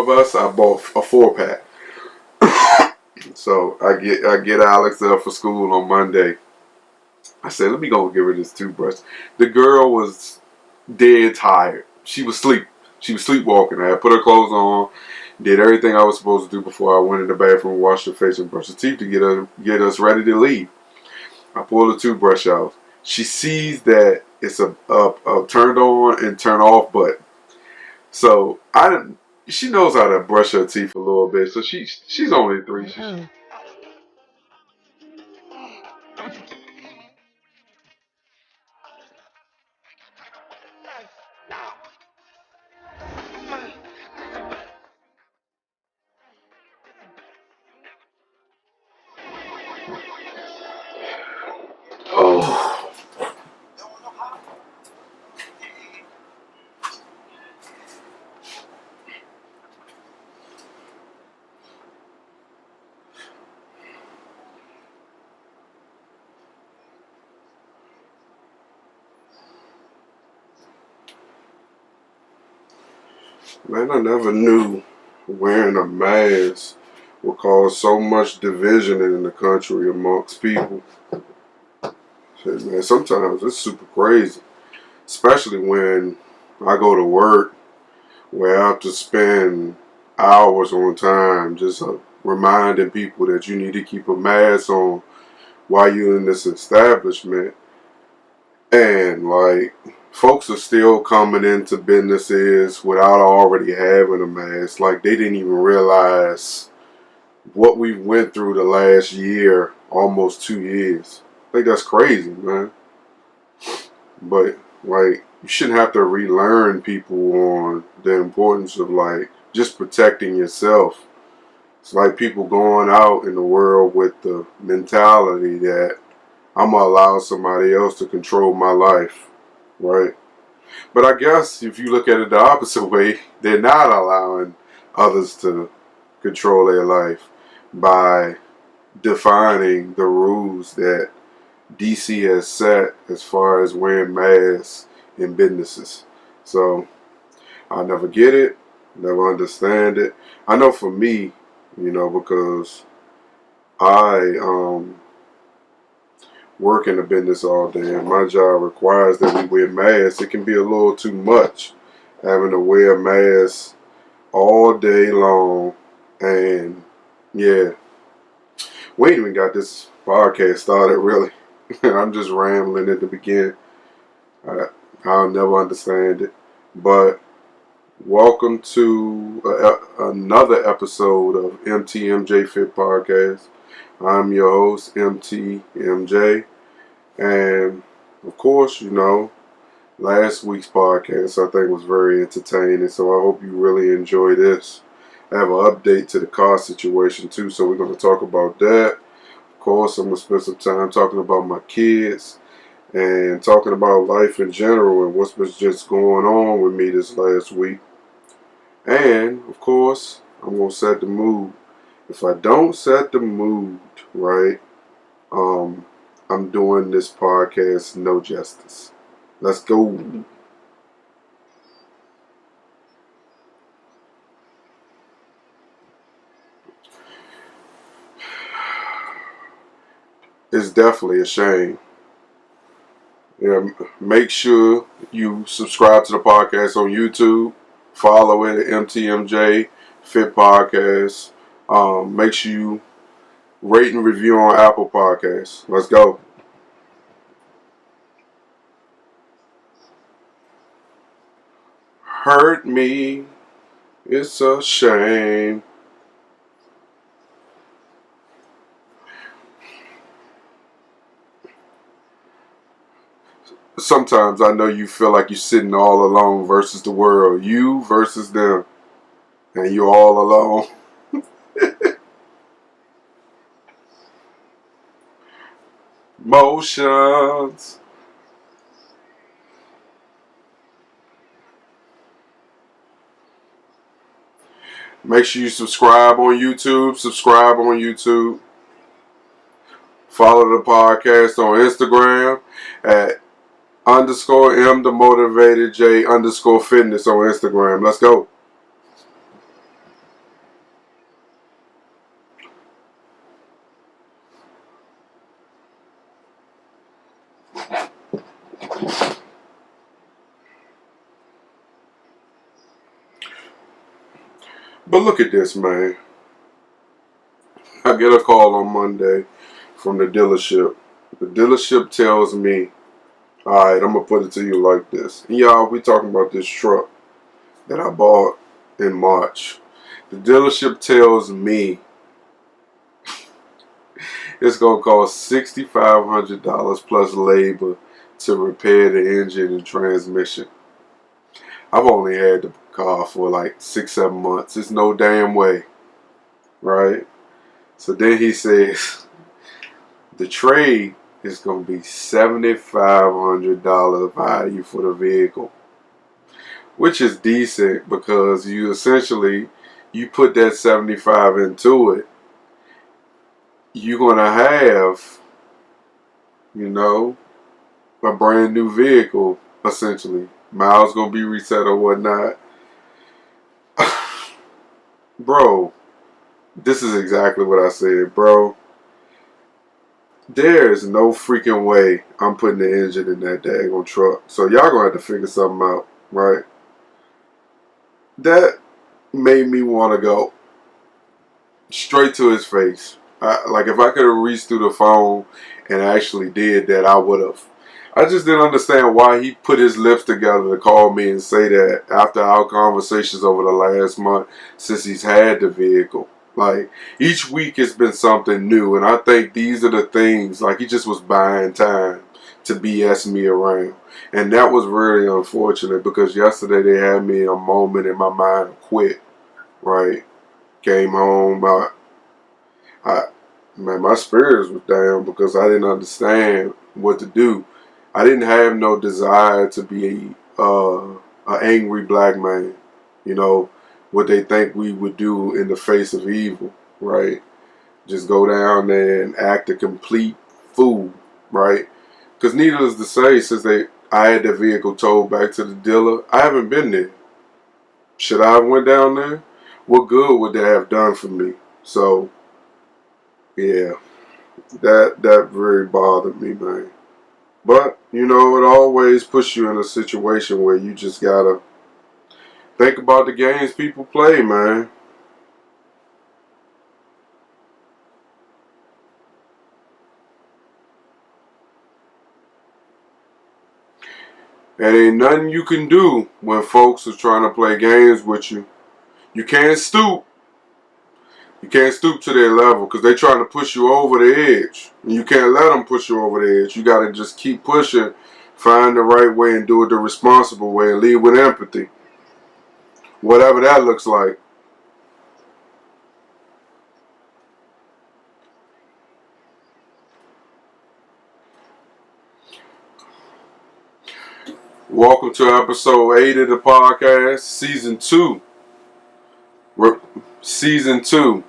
of us, I bought a 4-pack. So I get Alex up for school on Monday. I said, let me go give her this toothbrush. The girl was dead tired. She was sleepwalking. I had put her clothes on, did everything I was supposed to do before I went in the bathroom, washed her face and brushed her teeth to get us ready to leave. I pull the toothbrush out. She sees that it's a turned on and turn off button. So she knows how to brush her teeth a little bit. So she's only 3. Oh. Man, I never knew wearing a mask would cause so much division in the country amongst people. Shit, man, sometimes it's super crazy. Especially when I go to work where I have to spend hours on time just reminding people that you need to keep a mask on while you're in this establishment. And like, folks are still coming into businesses without already having a mask. Like, they didn't even realize what we went through the last year, almost 2 years. I think that's crazy, man. But like, you shouldn't have to relearn people on the importance of like just protecting yourself. It's like people going out in the world with the mentality that I'm gonna allow somebody else to control my life, right? But I guess if you look at it the opposite way, they're not allowing others to control their life by defining the rules that DC has set as far as wearing masks in businesses. So I never get it, never understand it. I know for me, because I work in a business all day and my job requires that we wear masks, it can be a little too much having to wear a mask all day long. And yeah, we ain't even got this podcast started really. I'm just rambling at the beginning. I'll never understand it. But welcome to another episode of MTMJ Fit Podcast. I'm your host, MTMJ. And of course, last week's podcast I think was very entertaining. So I hope you really enjoy this. I have an update to the car situation too. So we're going to talk about that. Of course, I'm going to spend some time talking about my kids and talking about life in general and what's been just going on with me this last week. And, of course, I'm going to set the mood. If I don't set the mood right, I'm doing this podcast no justice. Let's go. It's definitely a shame. Yeah, make sure you subscribe to the podcast on YouTube. Follow it at MTMJ Fit Podcast. Make sure you rate and review on Apple Podcasts. Let's go. Hurt me. It's a shame. Sometimes I know you feel like you're sitting all alone versus the world. You versus them. And you're all alone. Motions. Make sure you subscribe on YouTube. Follow the podcast on Instagram at _M the motivated J _fitness on Instagram. Let's go. But look at this, man. I get a call on Monday from the dealership. The dealership tells me, alright, I'm going to put it to you like this. And y'all, we talking about this truck that I bought in March. The dealership tells me it's going to cost $6,500 plus labor to repair the engine and transmission. I've only had the car for like 6-7 months. It's no damn way, right? So then he says the trade is going to be $7,500 value for the vehicle, which is decent because you essentially you put that 75 into it. You're going to have, you know, a brand new vehicle essentially. Miles going to be reset or whatnot. Bro, this is exactly what I said, bro. There is no freaking way I'm putting the engine in that daggone truck. So y'all gonna have to figure something out, right? That made me want to go straight to his face. Like if I could have reached through the phone and actually did that, I would have. I just didn't understand why he put his lips together to call me and say that after our conversations over the last month since he's had the vehicle. Like each week it's been something new, and I think these are the things. Like he just was buying time to BS me around, and that was really unfortunate because yesterday they had me a moment in my mind to quit. Right, came home, I man, my spirits was down because I didn't understand what to do. I didn't have no desire to be an angry black man. You know what they think we would do in the face of evil, right? Just go down there and act a complete fool, right? Because needless to say, since I had the vehicle towed back to the dealer, I haven't been there. Should I have went down there? What good would that have done for me? So yeah, that really bothered me, man. But you know, it always puts you in a situation where you just gotta think about the games people play, man. There ain't nothing you can do when folks are trying to play games with you. You can't stoop. You can't stoop to their level because they're trying to push you over the edge. And you can't let them push you over the edge. You got to just keep pushing, find the right way and do it the responsible way and lead with empathy. Whatever that looks like. Welcome to episode 8 of the podcast, season 2. Season 2.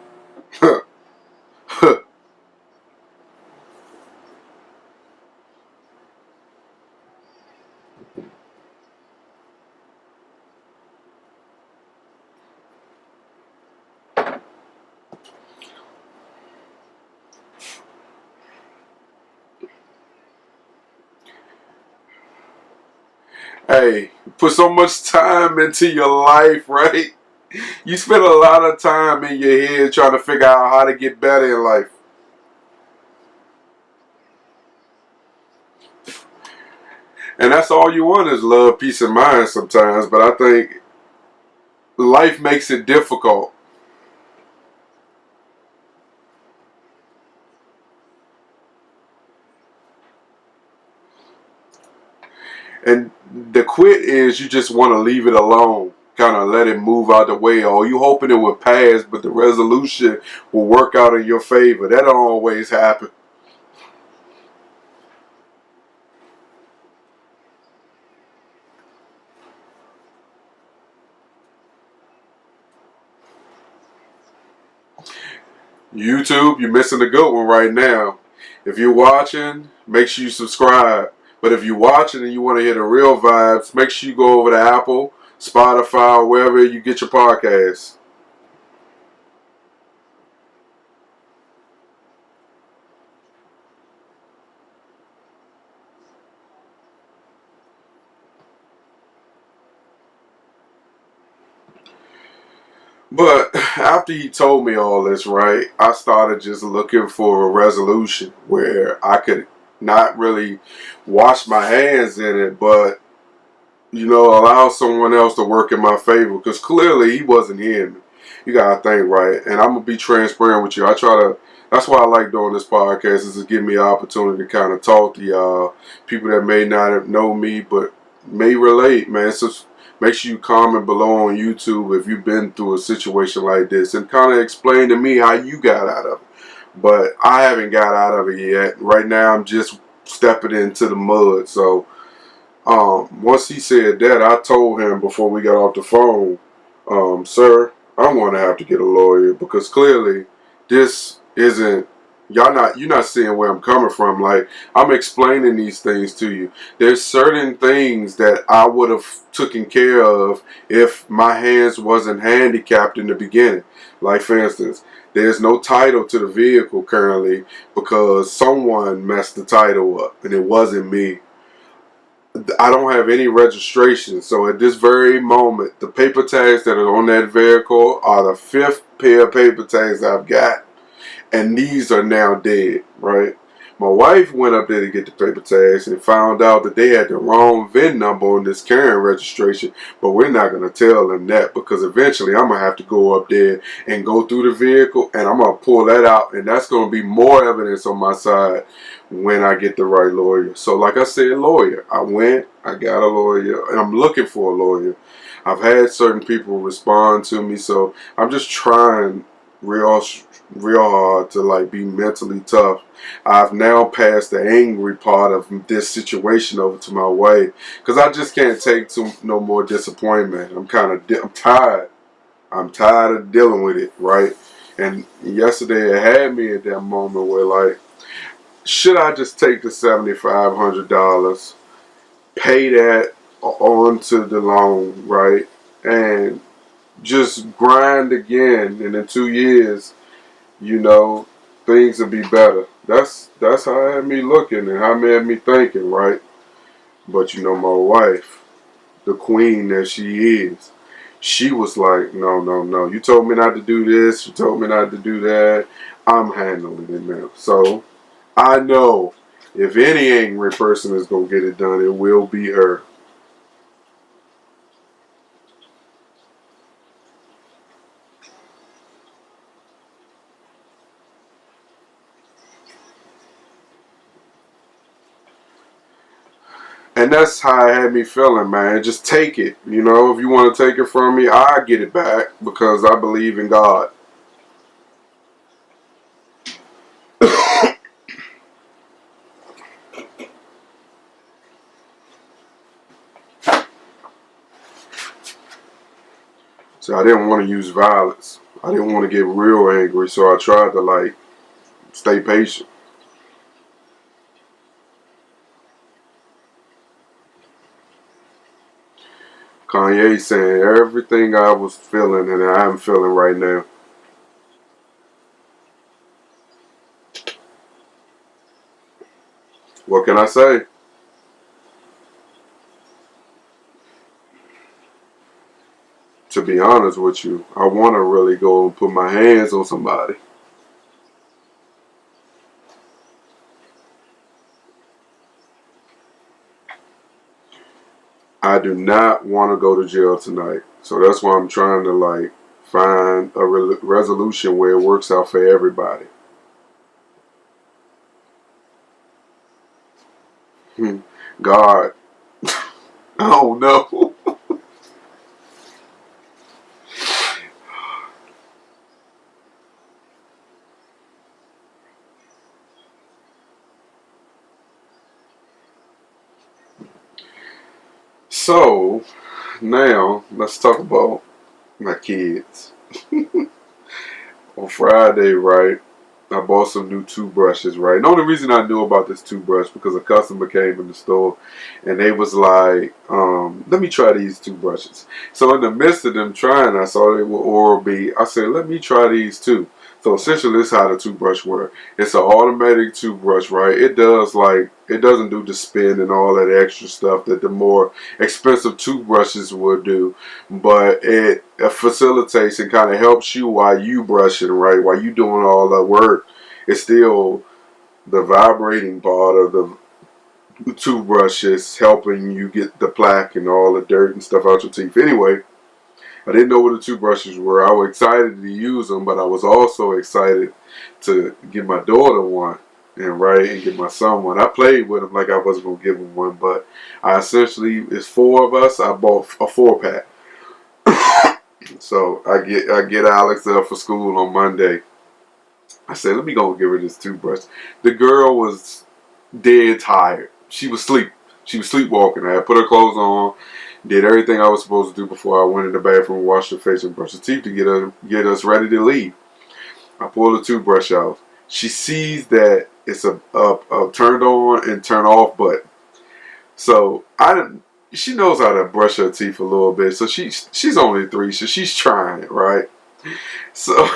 Hey, put so much time into your life, right? You spend a lot of time in your head trying to figure out how to get better in life. And that's all you want is love, peace, and mind sometimes. But I think life makes it difficult. And the quit is you just want to leave it alone. Kind of let it move out the way. Or you hoping it will pass, but the resolution will work out in your favor. That don't always happen. YouTube, you're missing a good one right now. If you're watching, make sure you subscribe. But if you're watching and you want to hear the real vibes, make sure you go over to Apple, Spotify, or wherever you get your podcasts. But after he told me all this, right, I started just looking for a resolution where I could not really wash my hands in it, but allow someone else to work in my favor, because clearly he wasn't hearing me. You gotta think, right? And I'm gonna be transparent with you. That's why I like doing this podcast, is to give me an opportunity to kind of talk to y'all, people that may not know me, but may relate, man. So make sure you comment below on YouTube if you've been through a situation like this, and kind of explain to me how you got out of it. But I haven't got out of it yet. Right now, I'm just stepping into the mud. So once he said that, I told him before we got off the phone, sir, I'm going to have to get a lawyer, because clearly this isn't, you're not seeing where I'm coming from. Like, I'm explaining these things to you. There's certain things that I would have taken care of if my hands wasn't handicapped in the beginning. Like, for instance, there's no title to the vehicle currently because someone messed the title up, and it wasn't me. I don't have any registration, so at this very moment, the paper tags that are on that vehicle are the 5th pair of paper tags I've got, and these are now dead, right? My wife went up there to get the paper tags and found out that they had the wrong VIN number on this current registration, but we're not going to tell them that, because eventually I'm going to have to go up there and go through the vehicle, and I'm going to pull that out, and that's going to be more evidence on my side when I get the right lawyer. So like I said, lawyer. I got a lawyer, and I'm looking for a lawyer. I've had certain people respond to me, so I'm just trying real hard to like be mentally tough. I've now passed the angry part of this situation over to my wife, because I just can't take no more disappointment. I'm tired. I'm tired of dealing with it, right? And yesterday it had me at that moment where, like, should I just take the $7,500, pay that onto the loan, right, and just grind again, and in 2 years, things will be better. That's how it had me looking, and how it had me thinking, right? But my wife, the queen that she is, she was like, no, no, no. You told me not to do this. You told me not to do that. I'm handling it now. So I know if any angry person is going to get it done, it will be her. And that's how it had me feeling, man. Just take it. If you want to take it from me, I get it back, because I believe in God. So I didn't want to use violence. I didn't want to get real angry, so I tried to, like, stay patient. Kanye saying everything I was feeling and I am feeling right now. What can I say? To be honest with you, I want to really go and put my hands on somebody. I do not want to go to jail tonight. So that's why I'm trying to, like, find a resolution where it works out for everybody. God, I don't know. So now let's talk about my kids. On Friday, right, I bought some new toothbrushes, right? And the only reason I knew about this toothbrush because a customer came in the store and they was like, let me try these toothbrushes. So in the midst of them trying, I saw they were Oral-B. I said, let me try these too. So essentially, this is how the toothbrush works. It's an automatic toothbrush, right? It doesn't do the spin and all that extra stuff that the more expensive toothbrushes would do, but it facilitates and kind of helps you while you brushing, right? While you doing all the work, it's still the vibrating part of the toothbrush is helping you get the plaque and all the dirt and stuff out your teeth. Anyway, I didn't know what the toothbrushes were. I was excited to use them, but I was also excited to get my daughter one and get my son one. I played with him like I wasn't gonna give him one, but I essentially, it's 4 of us. I bought a 4-pack. So I get Alex up for school on Monday. I said, let me go give her this toothbrush. The girl was dead tired. She was sleepwalking. I had put her clothes on, did everything I was supposed to do before I went in the bathroom, washed her face and brushed her teeth to get us ready to leave. I pull the toothbrush out. She sees that it's a turned on and turn off button. So she knows how to brush her teeth a little bit. So she's only 3, so she's trying, right? So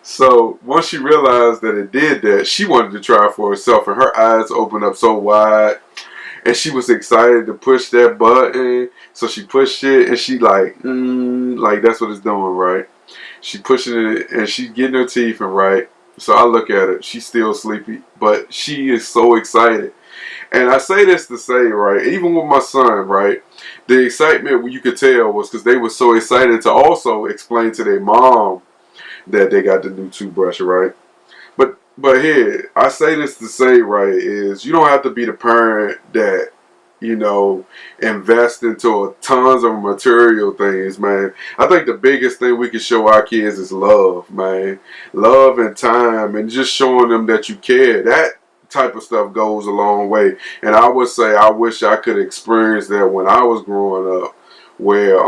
so once she realized that it did that, she wanted to try it for herself, and her eyes opened up so wide. And she was excited to push that button. So she pushed it, and she like that's what it's doing, right? She pushing it, and she's getting her teeth in, right? So I look at her. She's still sleepy, but she is so excited. And I say this to say, right, even with my son, right, the excitement you could tell was because they were so excited to also explain to their mom that they got the new toothbrush, right? But here, I say this to say, right, is you don't have to be the parent that, invest into tons of material things, man. I think the biggest thing we can show our kids is love, man. Love and time, and just showing them that you care. That type of stuff goes a long way. And I would say I wish I could experience that when I was growing up, where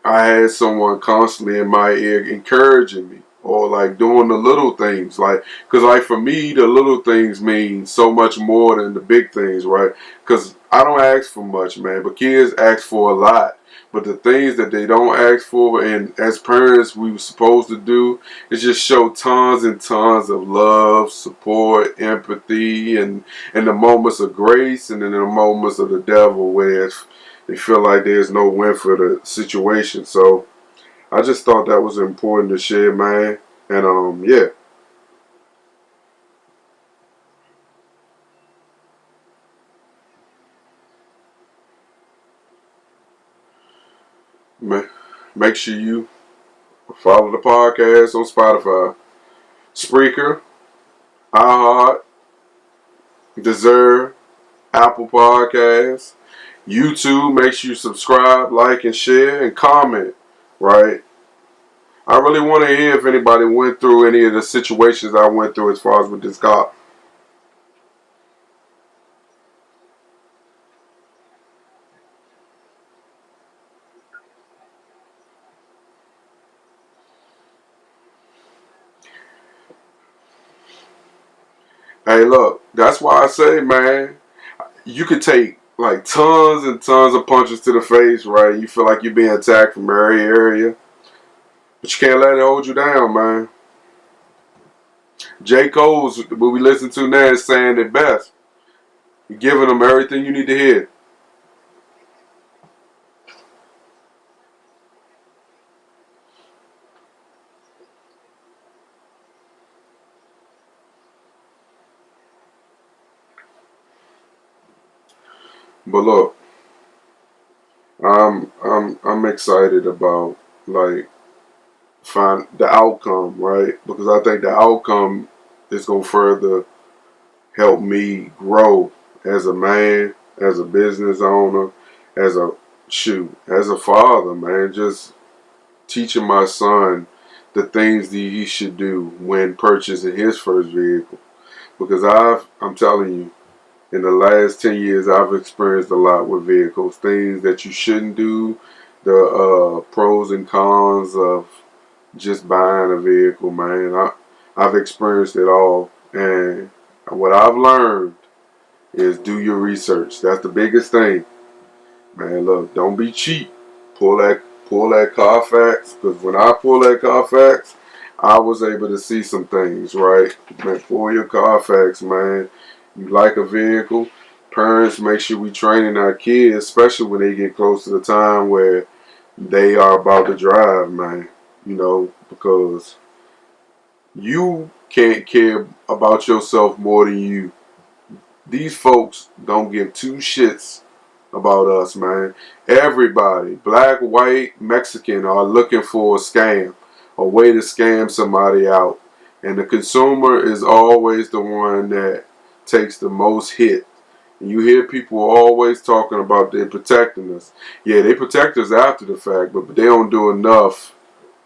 I had someone constantly in my ear encouraging me, or like doing the little things, because for me the little things mean so much more than the big things, right? Because I don't ask for much, man, but kids ask for a lot. But the things that they don't ask for, and as parents we were supposed to do, is just show tons and tons of love, support, empathy, and the moments of grace, and in the moments of the devil where they feel like there's no win for the situation. So I just thought that was important to share, man. And yeah. Make sure you follow the podcast on Spotify, Spreaker, iHeart, Deserve, Apple Podcasts, YouTube. Make sure you subscribe, like, and share, and comment, right? I really want to hear if anybody went through any of the situations I went through as far as with this cop. Hey, look, that's why I say, man, you could take like tons and tons of punches to the face, right? You feel like you're being attacked from every area, but you can't let it hold you down, man. J. Cole's, what we listen to now, is saying it best. You're giving them everything you need to hear. But look, I'm excited about like find the outcome, right? Because I think the outcome is gonna further help me grow as a man, as a business owner, as a father, man. Just teaching my son the things that he should do when purchasing his first vehicle. Because I'm telling you, in the last 10 years, I've experienced a lot with vehicles. Things that you shouldn't do, the pros and cons of just buying a vehicle, man. I've experienced it all. And what I've learned is do your research. That's the biggest thing. Man, look, don't be cheap. Pull that Carfax, because when I pull that Carfax, I was able to see some things, right? Man, for your Carfax, man. You like a vehicle, parents make sure we training our kids, especially when they get close to the time where they are about to drive, man. You know, because you can't care about yourself more than you. These folks don't give two shits about us, man. Everybody, black, white, Mexican, are looking for a scam, a way to scam somebody out. And the consumer is always the one that takes the most hit. And you hear people always talking about they protecting us. Yeah, they protect us after the fact, but they don't do enough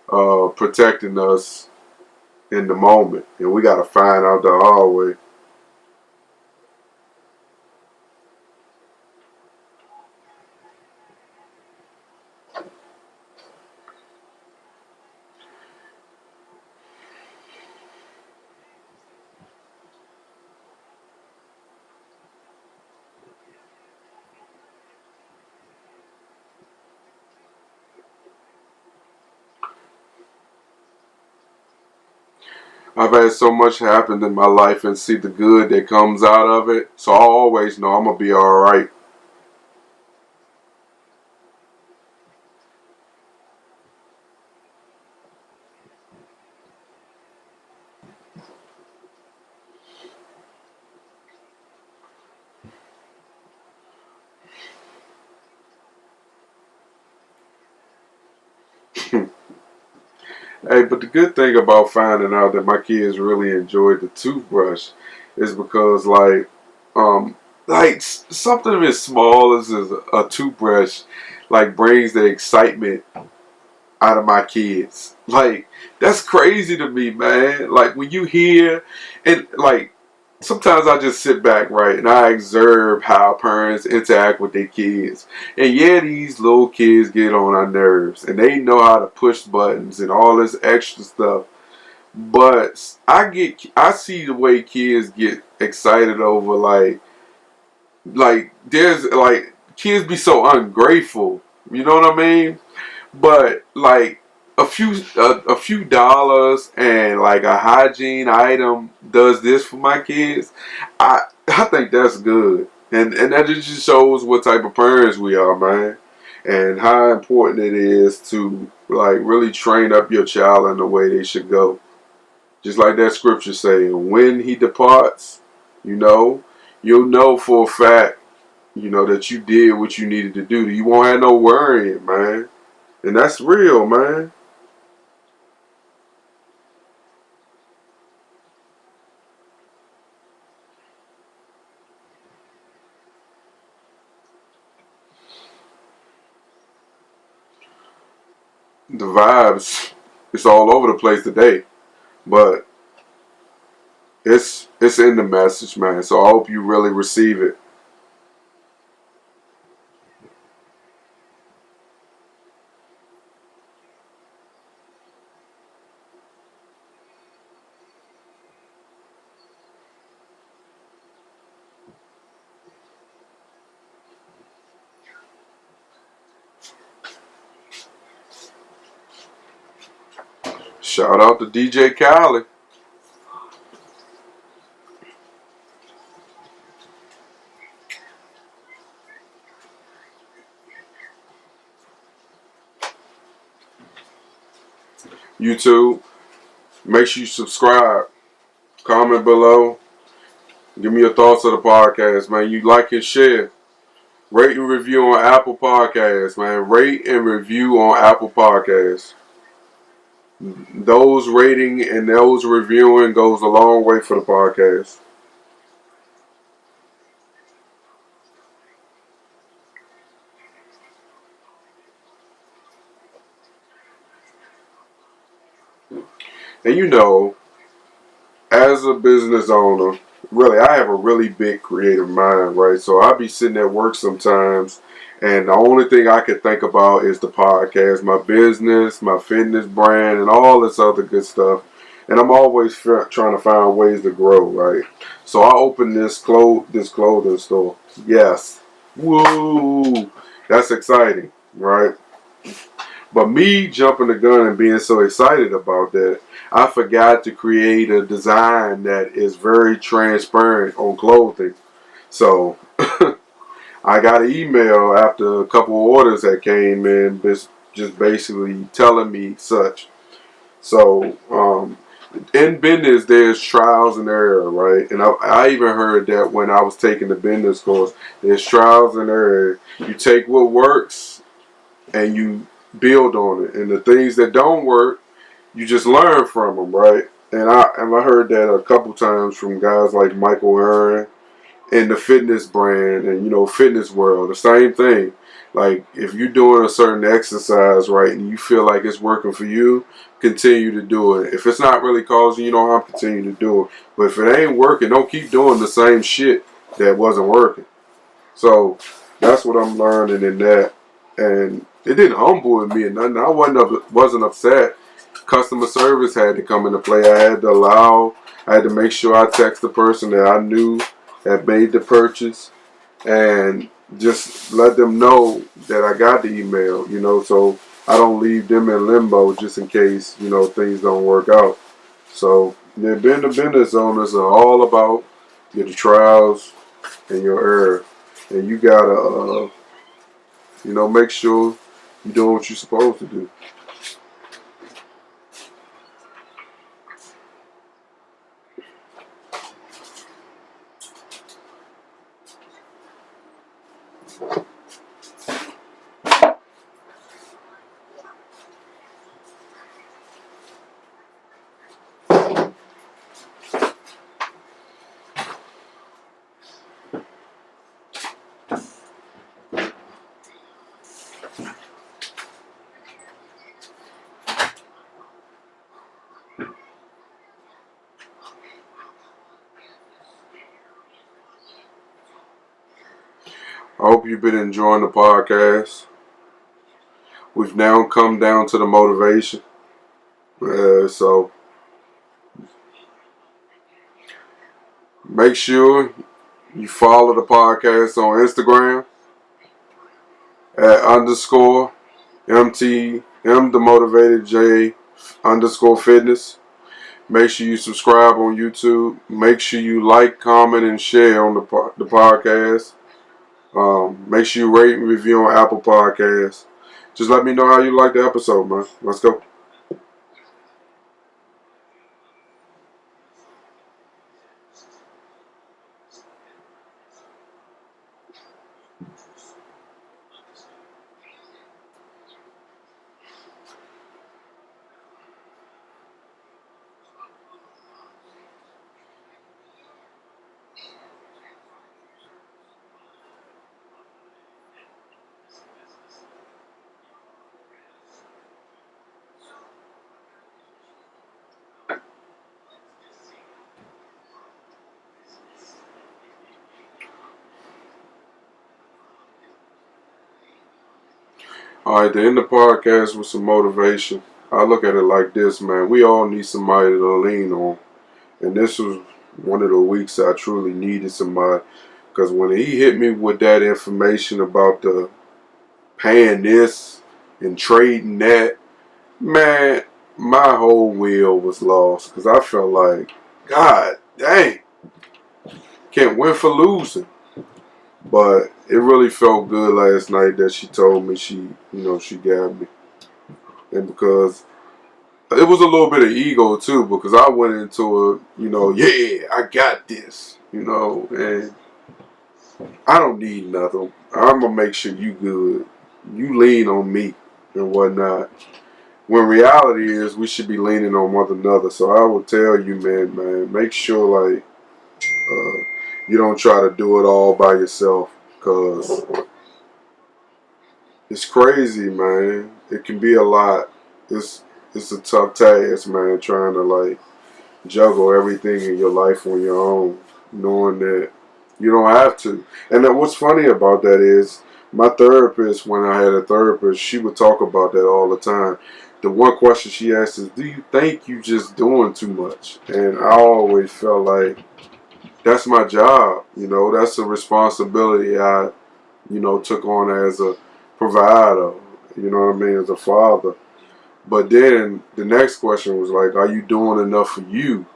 protecting us in the moment. And we got to find out the hard way. I've had so much happen in my life and see the good that comes out of it. So I always know I'm going to be alright. Hey, but the good thing about finding out that my kids really enjoyed the toothbrush is because, something as small as a toothbrush, like, brings the excitement out of my kids. Like, that's crazy to me, man. Like, when you hear, and like, sometimes I just sit back, right, and I observe how parents interact with their kids. And yeah, these little kids get on our nerves, and they know how to push buttons and all this extra stuff. But I see the way kids get excited over, there's, like, kids be so ungrateful. You know what I mean? But like a few dollars and like a hygiene item does this for my kids. I think that's good, and that just shows what type of parents we are, man, and how important it is to like really train up your child in the way they should go. Just like that scripture saying, when he departs, you know, you'll know for a fact, that you did what you needed to do. You won't have no worrying, man. And that's real, man. The vibes, it's all over the place today. But it's in the message, man. So I hope you really receive it. Shout out to DJ Khaled. YouTube. Make sure you subscribe. Comment below. Give me your thoughts of the podcast, man. You like and share. Rate and review on Apple Podcasts, man. Rate and review on Apple Podcasts. Those rating and those reviewing goes a long way for the podcast. And as a business owner, really, I have a really big creative mind, right? So I be sitting at work sometimes, and the only thing I can think about is the podcast, my business, my fitness brand, and all this other good stuff. And I'm always trying to find ways to grow, right? So I opened this clothing store. Yes, woo, that's exciting, right? But me jumping the gun and being so excited about that, I forgot to create a design that is very transparent on clothing. So I got an email after a couple of orders that came in, just basically telling me such. So in business, there's trials and error, right? And I even heard that when I was taking the business course, there's trials and error. You take what works and you build on it, and the things that don't work, you just learn from them, right? And I heard that a couple times from guys like Michael Aaron in the fitness brand and fitness world. The same thing. Like if you're doing a certain exercise right and you feel like it's working for you, continue to do it. If it's not really causing you no harm, continue to do it. But if it ain't working, don't keep doing the same shit that wasn't working. So that's what I'm learning in that. And it didn't humble me and nothing. I wasn't upset. Customer service had to come into play. I had to make sure I text the person that I knew had made the purchase and just let them know that I got the email, so I don't leave them in limbo just in case, things don't work out. So the business owners are all about your trials and your error. And you gotta, make sure you're doing what you're supposed to do. I hope you've been enjoying the podcast. We've now come down to the motivation. So make sure you follow the podcast on Instagram at _ MTM the motivated J _fitness. Make sure you subscribe on YouTube. Make sure you like, comment, and share on the podcast. Make sure you rate and review on Apple Podcasts. Just let me know how you like the episode, man. Let's go. Alright, to end the podcast with some motivation, I look at it like this, man. We all need somebody to lean on. And this was one of the weeks I truly needed somebody. Because when he hit me with that information about the paying this and trading that, man, my whole wheel was lost. Because I felt like, God dang, can't win for losing. But it really felt good last night that she told me she got me. And because it was a little bit of ego too, because I went into it, yeah, I got this, and I don't need nothing. I'm going to make sure you good. You lean on me and whatnot. When reality is we should be leaning on one another. So I would tell you, man, make sure like you don't try to do it all by yourself, because it's crazy, man. It can be a lot. It's a tough task, man, trying to like juggle everything in your life on your own, knowing that you don't have to. And then what's funny about that is my therapist, when I had a therapist, she would talk about that all the time. The one question she asked is, do you think you just doing too much? And I always felt like that's my job. That's a responsibility I took on as a provider you know what I mean, as a father. But then the next question was like, are you doing enough for you?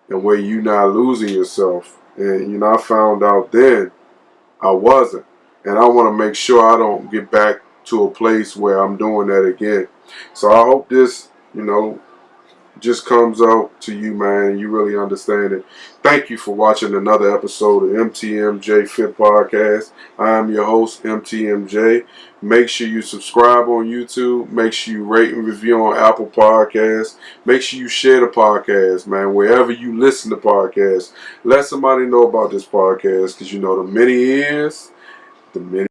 And where you not losing yourself? And, you know, I found out then I wasn't. And I want to make sure I don't get back to a place where I'm doing that again. So I hope this, you know, just comes out to you, man, and you really understand it. Thank you for watching another episode of MTMJ Fit Podcast. I am your host, MTMJ. Make sure you subscribe on YouTube. Make sure you rate and review on Apple Podcasts. Make sure you share the podcast, man, wherever you listen to podcasts. Let somebody know about this podcast, because you know the many ears, the many